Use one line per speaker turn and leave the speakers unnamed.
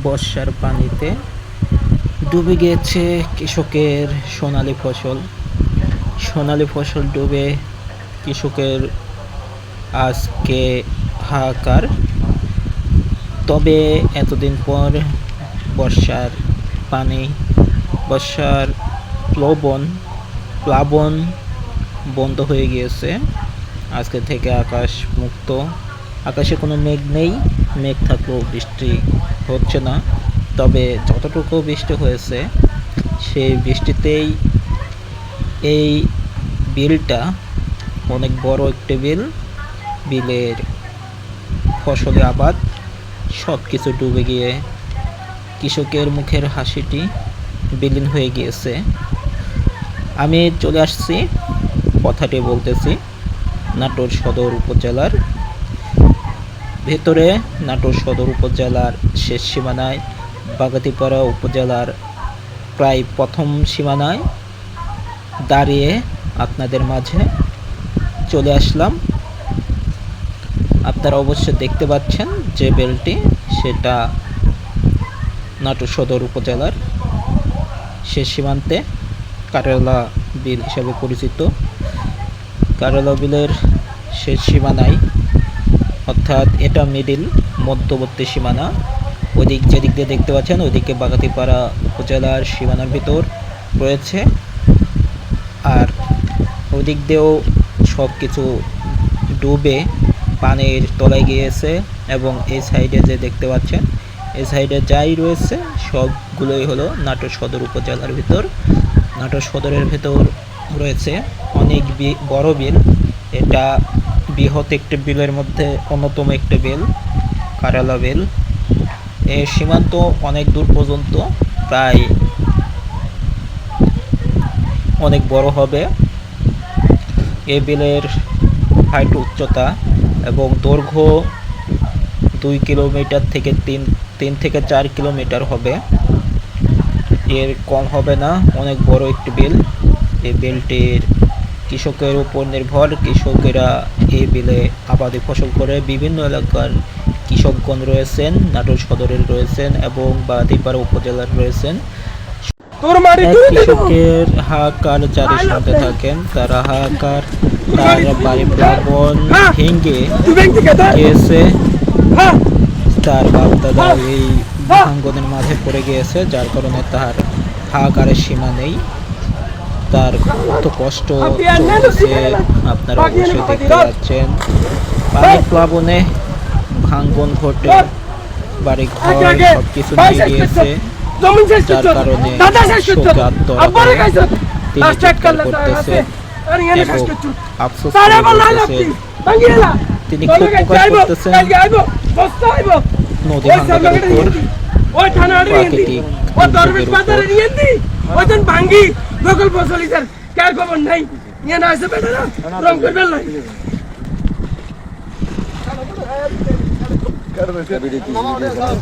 বর্ষার পানিতে ডুবে গিয়েছে কৃষকের সোনালী ফসল ডুবে কৃষকের আজকে হাহাকার। তবে এতদিন পর বর্ষার পানি, বর্ষার প্লাবন বন্ধ হয়ে গিয়েছে। আজকে থেকে আকাশ মুক্ত, আকাশে কোনো মেঘ নেই। মেঘ থাকলেও বৃষ্টি হচ্ছে না। তবে যতটুকু বৃষ্টি হয়েছে সেই বৃষ্টিতেই এই বিলটা অনেক বড় একটি বিলের ফসলে আবাদ সব কিছু ডুবে গিয়ে কৃষকের মুখের হাসিটি বিলীন হয়ে গিয়েছে। আমি চলে আসছি, কথাটি বলতেছি নাটোর সদর উপজেলার ভেতরে। নাটোর সদর উপজেলার শেষ সীমানায়, বাগাতিপাড়া উপজেলার প্রায় প্রথম সীমানায় দাঁড়িয়ে আপনাদের মাঝে চলে আসলাম। আপনারা অবশ্যই দেখতে পাচ্ছেন যে বেলটি, সেটা নাটোর সদর উপজেলার শেষ সীমান্তে কারেলা বিল হিসাবে পরিচিত। কারেলা বিলের শেষ সীমানায়, অর্থাৎ এটা মধ্যবর্তী সীমানা। ওইদিক যেদিক দিয়ে দেখতে পাচ্ছেন ওইদিকে বাগাতিপাড়া উপজেলার সীমানার ভিতর রয়েছে, আর ওইদিক দিয়েও সব কিছু ডুবে পানির তলায় গিয়েছে। এবং এই সাইডে যে দেখতে পাচ্ছেন, এই সাইডে যাই রয়েছে সবগুলোই হলো নাটোর সদর উপজেলার ভিতর। নাটোর সদরের ভিতর রয়েছে অনেক বড় বিল। এটা বৃহৎ একটি বিলের মধ্যে অন্যতম একটি বিল, কারেলা বিল। এর সীমান্ত অনেক দূর পর্যন্ত, প্রায় অনেক বড় হবে। এই বিলের হাইট, উচ্চতা এবং দৈর্ঘ্য 2 কিলোমিটার থেকে 3 থেকে 4 কিলোমিটার হবে, এর কম হবে না। অনেক বড় একটি বিল। এই বিলটির কৃষকের উপর নির্ভর। কৃষকেরা এই বিলে আবাদি ফসল করে। বিভিন্ন এলাকার কৃষকগণ রয়েছেন, নাটোর সদরের রয়েছেন এবং বাগাতিপাড়া উপজেলার রয়েছেন। কৃষকের হাহাকার যারা শুনতে থাকেন, তারা হাহাকার, তার বাড়ি প্লাবন ভেঙে গিয়েছে, তার বাপ দাদা এই ভাঙ্গনের মাঝে পড়ে গিয়েছে, যার কারণে তার হাহাকারের সীমা নেই। তার কত কষ্ট চলছে আপনারা অবশ্যই দেখতে পাচ্ছেন। পানি প্লাবনে ভাঙ্গন ঘটে, বাড়ি ঘর সবকিছু নিয়ে গিয়েছে, যার কারণে শোকে আত্মহত্যা তিনি চিৎকার করতেছে এবং আফসোস করতেছে। তিনি খুব প্রকাশ করতেছেন নদী ভাঙ্গনের উপর, প্রাকৃতিক দুর্যোগের উপর।